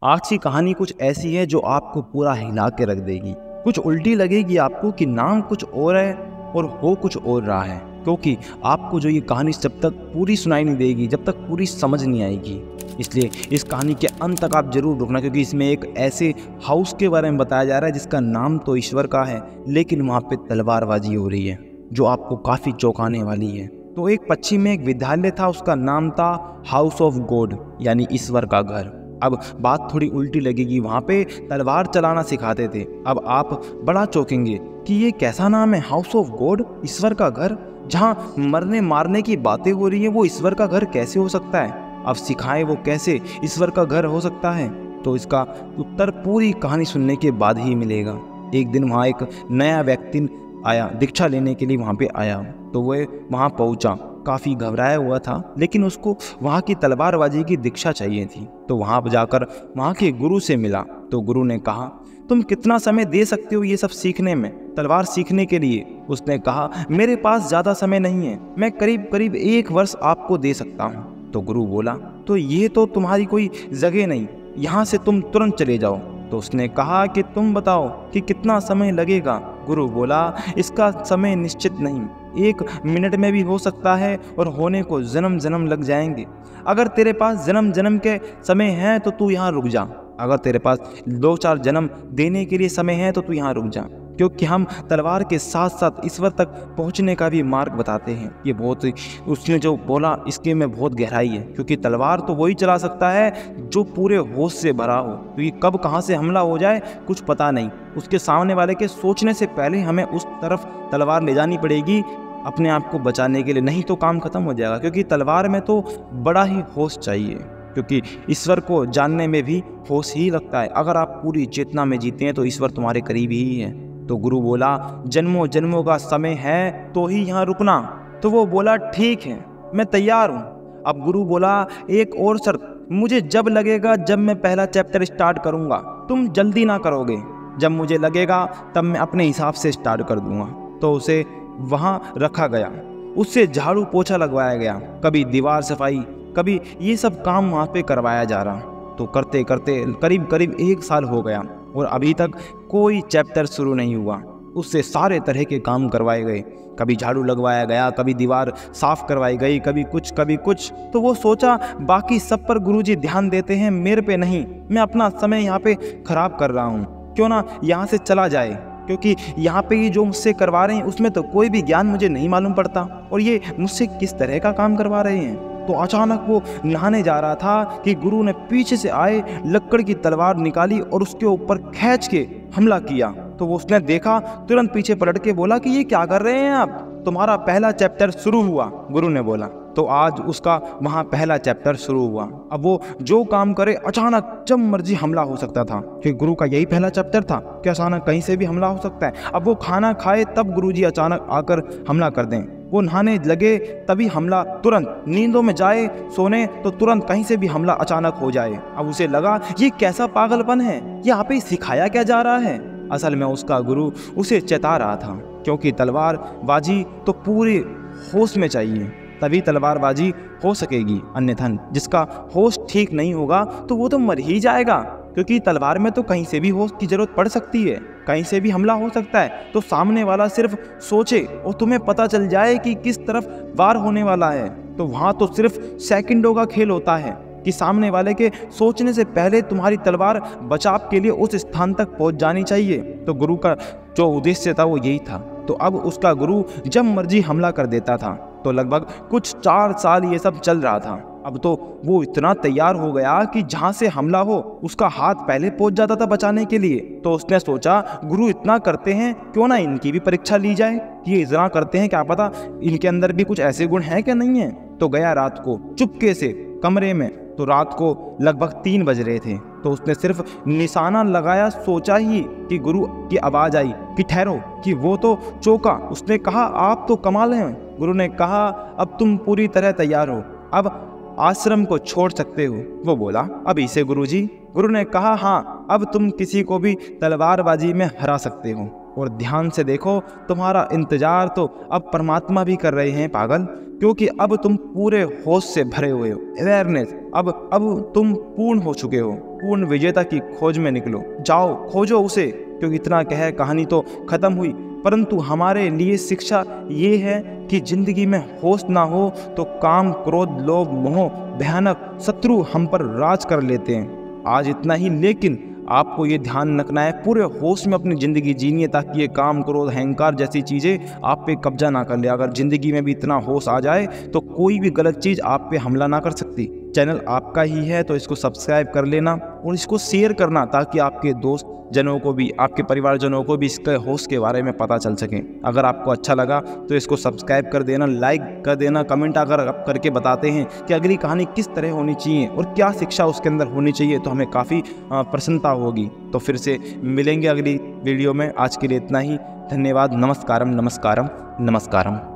आज की कहानी कुछ ऐसी है जो आपको पूरा हिला के रख देगी। कुछ उल्टी लगेगी आपको कि नाम कुछ और है और हो कुछ और रहा है, क्योंकि आपको जो ये कहानी जब तक पूरी सुनाई नहीं देगी, जब तक पूरी समझ नहीं आएगी। इसलिए इस कहानी के अंत तक आप जरूर रुकना, क्योंकि इसमें एक ऐसे हाउस के बारे में बताया जा रहा है जिसका नाम तो ईश्वर का है, लेकिन वहाँ पे तलवारबाजी हो रही है जो आपको काफ़ी चौंकाने वाली है। तो एक पश्चिम में एक विद्यालय था, उसका नाम था हाउस ऑफ गॉड, यानी ईश्वर का घर। अब बात थोड़ी उल्टी लगेगी, वहाँ पे तलवार चलाना सिखाते थे। अब आप बड़ा चौंकेंगे कि ये कैसा नाम है, हाउस ऑफ गॉड, ईश्वर का घर, जहाँ मरने मारने की बातें हो रही है, वो ईश्वर का घर कैसे हो सकता है? अब सिखाएं वो कैसे ईश्वर का घर हो सकता है। तो इसका उत्तर पूरी कहानी सुनने के बाद ही मिलेगा। एक दिन वहाँ एक नया व्यक्ति आया, दीक्षा लेने के लिए वहाँ पे आया। तो वह वहाँ पहुँचा, काफ़ी घबराया हुआ था, लेकिन उसको वहाँ की तलवारबाजी की दीक्षा चाहिए थी। तो वहाँ पर जाकर वहाँ के गुरु से मिला। तो गुरु ने कहा, तुम कितना समय दे सकते हो ये सब सीखने में, तलवार सीखने के लिए? उसने कहा, मेरे पास ज़्यादा समय नहीं है, मैं करीब करीब 1 वर्ष आपको दे सकता हूँ। तो गुरु बोला, तो ये तो तुम्हारी कोई जगह नहीं, यहाँ से तुम तुरंत चले जाओ। तो उसने कहा कि तुम बताओ कि कितना समय लगेगा। गुरु बोला, इसका समय निश्चित नहीं, 1 मिनट में भी हो सकता है और होने को जन्म जन्म लग जाएंगे। अगर तेरे पास जन्म जन्म के समय है तो तू यहाँ रुक जा, अगर तेरे पास 2-4 जन्म देने के लिए समय है तो तू यहाँ रुक जा, क्योंकि हम तलवार के साथ साथ ईश्वर तक पहुँचने का भी मार्ग बताते हैं। ये बहुत, उसने जो बोला इसके में बहुत गहराई है, क्योंकि तलवार तो वही चला सकता है जो पूरे होश से भरा हो, क्योंकि कब कहाँ से हमला हो जाए कुछ पता नहीं। उसके सामने वाले के सोचने से पहले हमें उस तरफ तलवार ले जानी पड़ेगी अपने आप को बचाने के लिए, नहीं तो काम खत्म हो जाएगा। क्योंकि तलवार में तो बड़ा ही होश चाहिए, क्योंकि ईश्वर को जानने में भी होश ही लगता है। अगर आप पूरी चेतना में जीते हैं तो ईश्वर तुम्हारे करीब ही है। तो गुरु बोला, जन्मों जन्मों का समय है तो ही यहाँ रुकना। तो वो बोला, ठीक है, मैं तैयार हूँ। अब गुरु बोला, एक और शर्त, मुझे जब लगेगा जब मैं पहला चैप्टर स्टार्ट करूँगा, तुम जल्दी ना करोगे, जब मुझे लगेगा तब मैं अपने हिसाब से स्टार्ट कर दूंगा। तो उसे वहाँ रखा गया, उससे झाड़ू पोछा लगवाया गया, कभी दीवार सफाई, कभी ये सब काम वहाँ पे करवाया जा रहा। तो करते करते करीब करीब 1 साल हो गया और अभी तक कोई चैप्टर शुरू नहीं हुआ। उससे सारे तरह के काम करवाए गए, कभी झाड़ू लगवाया गया, कभी दीवार साफ करवाई गई, कभी कुछ कभी कुछ। तो वो सोचा, बाकी सब पर गुरुजी ध्यान देते हैं, मेरे पे नहीं, मैं अपना समय यहाँ पे खराब कर रहा हूँ, क्यों ना यहाँ से चला जाए, क्योंकि यहाँ पे ये जो मुझसे करवा रहे हैं उसमें तो कोई भी ज्ञान मुझे नहीं मालूम पड़ता, और ये मुझसे किस तरह का काम करवा रहे हैं। तो अचानक वो नहाने जा रहा था कि गुरु ने पीछे से आए लक्कड़ की तलवार निकाली और उसके ऊपर खींच के हमला किया। तो वो उसने देखा, तुरंत पीछे पलट के बोला कि ये क्या कर रहे हैं आप, तुम्हारा पहला चैप्टर शुरू हुआ, गुरु ने बोला। तो आज उसका वहाँ पहला चैप्टर शुरू हुआ। अब वो जो काम करे अचानक जब मर्जी हमला हो सकता था, कि गुरु का यही पहला चैप्टर था कि अचानक कहीं से भी हमला हो सकता है। अब वो खाना खाए तब गुरुजी अचानक आकर हमला कर दें, वो नहाने लगे तभी हमला, तुरंत नींदों में जाए सोने तो तुरंत कहीं से भी हमला अचानक हो जाए। अब उसे लगा ये कैसा पागलपन है, यहाँ पे सिखाया क्या जा रहा है। असल में उसका गुरु उसे चेता रहा था, क्योंकि तलवारबाजी तो पूरे होश में चाहिए, तभी तलवारबाजी हो सकेगी, अन्यथा जिसका होश ठीक नहीं होगा तो वो तो मर ही जाएगा। क्योंकि तलवार में तो कहीं से भी होश की जरूरत पड़ सकती है, कहीं से भी हमला हो सकता है। तो सामने वाला सिर्फ सोचे और तुम्हें पता चल जाए कि किस तरफ वार होने वाला है, तो वहाँ तो सिर्फ सेकंडों का खेल होता है कि सामने वाले के सोचने से पहले तुम्हारी तलवार बचाव के लिए उस स्थान तक पहुँच जानी चाहिए। तो गुरु का जो उद्देश्य था वो यही था। तो अब उसका गुरु जब मर्जी हमला कर देता था। तो लगभग कुछ 4 साल ये सब चल रहा था। अब तो वो इतना तैयार हो गया कि जहाँ से हमला हो उसका हाथ पहले पहुंच जाता था बचाने के लिए। तो उसने सोचा, गुरु इतना करते हैं, क्यों ना इनकी भी परीक्षा ली जाए, ये इतना करते हैं, क्या पता इनके अंदर भी कुछ ऐसे गुण हैं क्या नहीं है। तो गया रात को चुपके से कमरे में। तो रात को लगभग 3 बज रहे थे। तो उसने सिर्फ निशाना लगाया, सोचा ही कि गुरु की आवाज़ आई कि ठहरो, कि वो तो चौंका। उसने कहा, आप तो कमाल हैं। गुरु ने कहा, अब तुम पूरी तरह तैयार हो, अब आश्रम को छोड़ सकते हो। वो बोला, अभी से गुरुजी? गुरु ने कहा, हाँ, अब तुम किसी को भी तलवारबाजी में हरा सकते हो। और ध्यान से देखो, तुम्हारा इंतजार तो अब परमात्मा भी कर रहे हैं पागल, क्योंकि अब तुम पूरे होश से भरे हुए हो, अवेयरनेस, अब तुम पूर्ण हो चुके हो। पूर्ण विजेता की खोज में निकलो। जाओ खोजो उसे, क्योंकि इतना कह कहानी तो खत्म हुई। परंतु हमारे लिए शिक्षा ये है कि जिंदगी में होश ना हो तो काम, क्रोध, लोभ, मोह, भयानक शत्रु हम पर राज कर लेते हैं। आज इतना ही, लेकिन आपको ये ध्यान रखना है पूरे होश में अपनी ज़िंदगी जीनी है, ताकि ये काम, क्रोध, अहंकार जैसी चीज़ें आप पे कब्जा ना कर ले। अगर ज़िंदगी में भी इतना होश आ जाए तो कोई भी गलत चीज़ आप पे हमला ना कर सकती। चैनल आपका ही है तो इसको सब्सक्राइब कर लेना और इसको शेयर करना, ताकि आपके दोस्त जनों को भी, आपके परिवारजनों को भी इसके होश के बारे में पता चल सके। अगर आपको अच्छा लगा तो इसको सब्सक्राइब कर देना, लाइक कर देना, कमेंट अगर आप करके बताते हैं कि अगली कहानी किस तरह होनी चाहिए और क्या शिक्षा उसके अंदर होनी चाहिए, तो हमें काफ़ी प्रसन्नता होगी। तो फिर से मिलेंगे अगली वीडियो में। आज के लिए इतना ही। धन्यवाद। नमस्कारम नमस्कारम नमस्कारम।